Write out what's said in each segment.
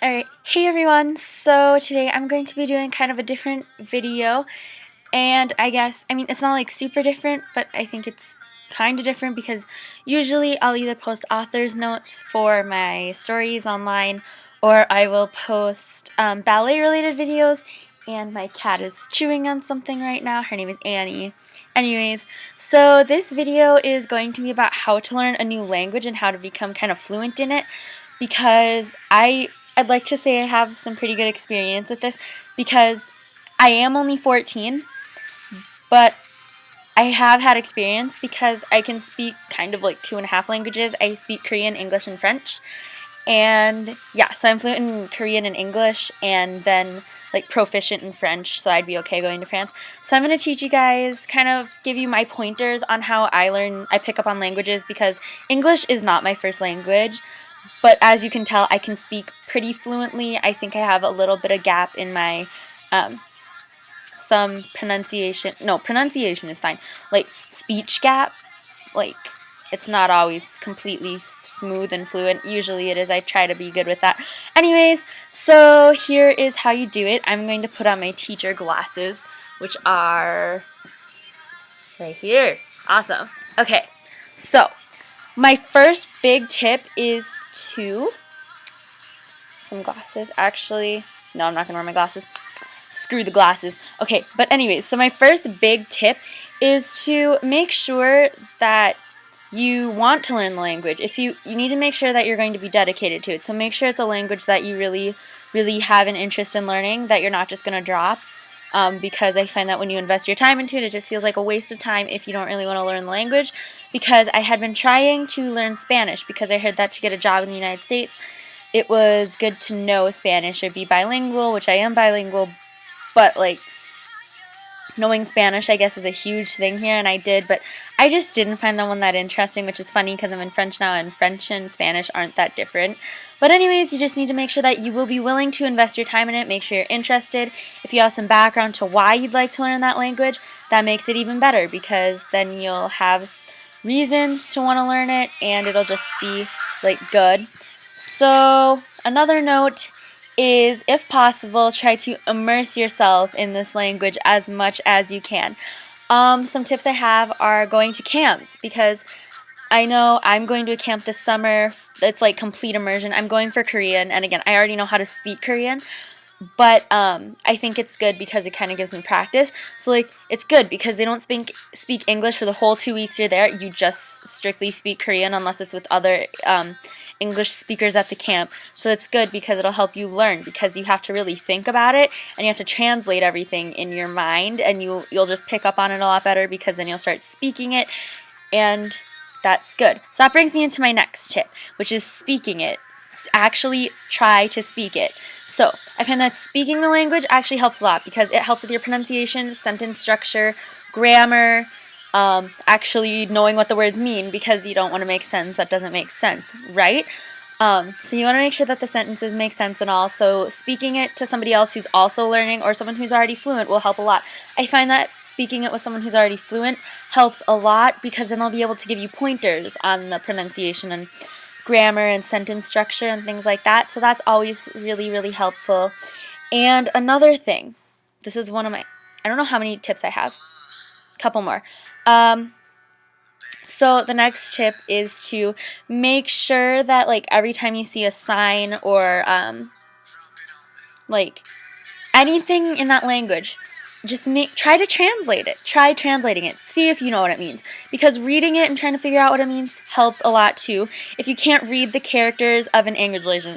Alright, hey everyone! So today I'm going to be doing kind of a different video, and it's not like super different, but I think it's kind of different because usually I'll either post author's notes for my stories online, or I will post ballet related videos, and my cat is chewing on something right now. Her name is Annie. Anyways, so this video is going to be about how to learn a new language and how to become kind of fluent in it, because I'd like to say I have some pretty good experience with this because I am only 14, but I have had experience because I can speak kind of like 2.5 languages. I speak Korean, English, and French. And yeah, so I'm fluent in Korean and English, and then like proficient in French, so I'd be okay going to France. So I'm going to teach you guys, kind of give you my pointers on how I pick up on languages, because English is not my first language. But as you can tell, I can speak pretty fluently. I think I have a little bit of gap in my some pronunciation. No, pronunciation is fine. Like speech gap, like it's not always completely smooth and fluent. Usually it is. I try to be good with that. Anyways, so here is how you do it. I'm going to put on my teacher glasses, which are right here. Awesome. Okay, so my first big tip is some glasses. Actually, no, I'm not going to wear my glasses. Screw the glasses. Okay, but anyways, so my first big tip is to make sure that you want to learn the language. If you need to make sure that you're going to be dedicated to it. So make sure it's a language that you really have an interest in learning, that you're not just going to drop. Because I find that when you invest your time into it, it just feels like a waste of time if you don't really want to learn the language. Because I had been trying to learn Spanish because I heard that to get a job in the United States, it was good to know Spanish or be bilingual, which I am bilingual, but like knowing Spanish, I guess, is a huge thing here, and I did, but I just didn't find that one that interesting, which is funny because I'm in French now, and French and Spanish aren't that different. But anyways, you just need to make sure that you will be willing to invest your time in it, make sure you're interested. If you have some background to why you'd like to learn that language, that makes it even better, because then you'll have reasons to want to learn it, and it'll just be, like, good. So, another note is, if possible, try to immerse yourself in this language as much as you can. Some tips I have are going to camps, because I know I'm going to a camp this summer. It's like complete immersion. I'm going for Korean, and again, I already know how to speak Korean, but I think it's good because it kind of gives me practice. So like, it's good because they don't speak English for the whole 2 weeks you're there. You just strictly speak Korean unless it's with other English speakers at the camp. So it's good because it'll help you learn, because you have to really think about it and you have to translate everything in your mind, and you'll just pick up on it a lot better, because then you'll start speaking it, and that's good. So that brings me into my next tip, which is speaking it. Actually try to speak it. So I find that speaking the language actually helps a lot, because it helps with your pronunciation, sentence structure, grammar, actually knowing what the words mean, because you don't want to make sense that doesn't make sense, right? So you want to make sure that the sentences make sense and all. So speaking it to somebody else who's also learning, or someone who's already fluent, will help a lot. I find that speaking it with someone who's already fluent helps a lot, because then they'll be able to give you pointers on the pronunciation and grammar and sentence structure and things like that. So that's always really helpful. And another thing, this is one of my, I don't know how many tips I have. A couple more. So the next tip is to make sure that, like, every time you see a sign or like anything in that language, just try to translate it. Try translating it. See if you know what it means, because reading it and trying to figure out what it means helps a lot too. If you can't read the characters of an Asian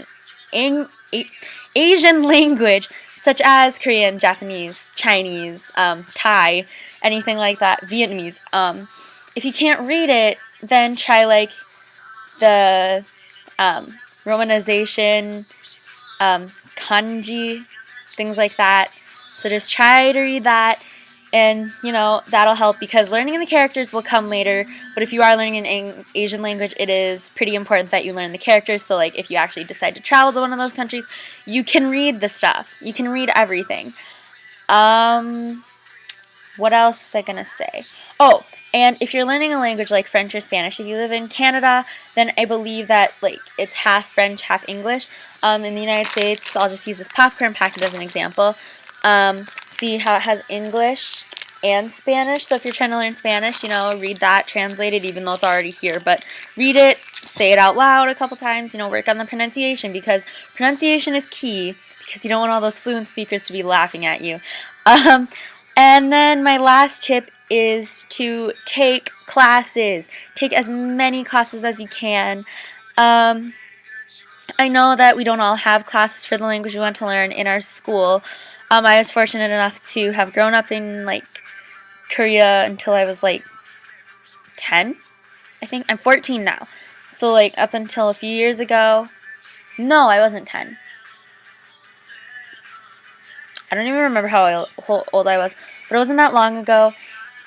language, such as Korean, Japanese, Chinese, Thai, anything like that, Vietnamese, if you can't read it, then try like the romanization, kanji, things like that. So just try to read that, and that'll help, because learning the characters will come later. But if you are learning an Asian language, it is pretty important that you learn the characters. So like, if you actually decide to travel to one of those countries, you can read the stuff. You can read everything. what else was I gonna say? Oh, and if you're learning a language like French or Spanish, if you live in Canada, then I believe that like it's half French, half English. In the United States, I'll just use this popcorn packet as an example. See how it has English and Spanish. So if you're trying to learn Spanish, you know, read that, translate it, even though it's already here. But read it, say it out loud a couple times, you know, work on the pronunciation, because pronunciation is key, because you don't want all those fluent speakers to be laughing at you. And then my last tip is to take classes. Take as many classes as you can. I know that we don't all have classes for the language we want to learn in our school. I was fortunate enough to have grown up in like Korea until I was like 10, I think. I'm 14 now. So like up until a few years ago. No, I wasn't 10. I don't even remember how old I was, but it wasn't that long ago.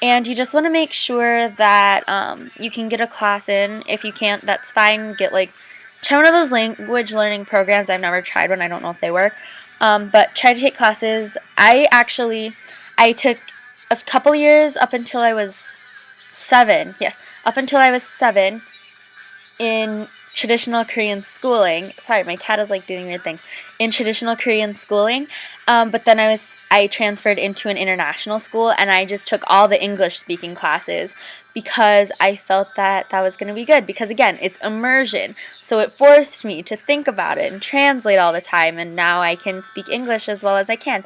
And you just want to make sure that you can get a class in. If you can't, that's fine. Try one of those language learning programs. I've never tried one. I don't know if they work. But try to take classes. I took a couple years up until I was 7. Yes, up until I was 7 in traditional Korean schooling. Sorry, my cat is like doing weird things. In traditional Korean schooling. But then I transferred into an international school, and I just took all the English speaking classes because I felt that that was going to be good, because again, it's immersion. So it forced me to think about it and translate all the time, and now I can speak English as well as I can.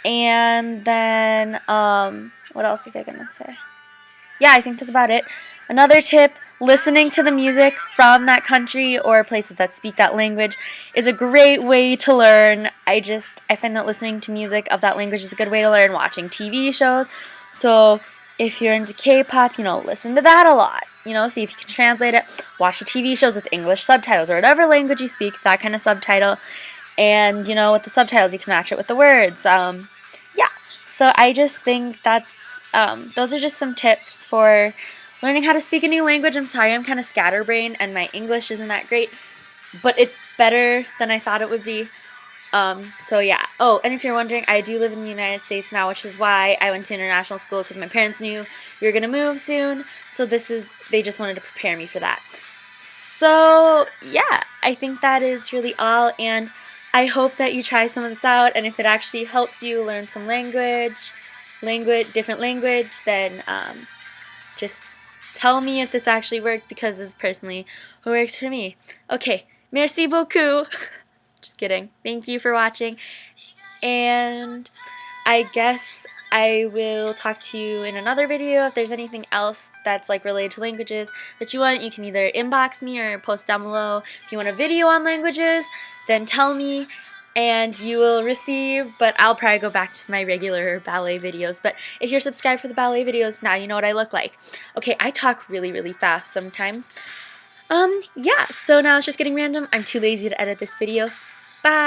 And then what else was I going to say? Yeah, I think that's about it. Another tip, listening to the music from that country or places that speak that language is a great way to learn. I find that listening to music of that language is a good way to learn. Watching TV shows. So if you're into K-pop, you know, listen to that a lot. You know, see if you can translate it. Watch the TV shows with English subtitles or whatever language you speak, that kind of subtitle. And, you know, with the subtitles, you can match it with the words. Yeah, so I just think those are just some tips for learning how to speak a new language. I'm sorry, I'm kind of scatterbrained and my English isn't that great, but it's better than I thought it would be. So yeah. Oh, and if you're wondering, I do live in the United States now, which is why I went to international school, because my parents knew we were going to move soon. So they just wanted to prepare me for that. So yeah, I think that is really all, and I hope that you try some of this out, and if it actually helps you learn some different language, then just tell me if this actually worked, because this is personally what works for me. Okay, merci beaucoup. Just kidding. Thank you for watching, and I guess I will talk to you in another video. If there's anything else that's like related to languages that you want, you can either inbox me or post down below. If you want a video on languages, then tell me and you will receive, but I'll probably go back to my regular ballet videos. But if you're subscribed for the ballet videos, now you know what I look like. Okay, I talk really, really fast sometimes. Yeah, so now it's just getting random. I'm too lazy to edit this video. Bye!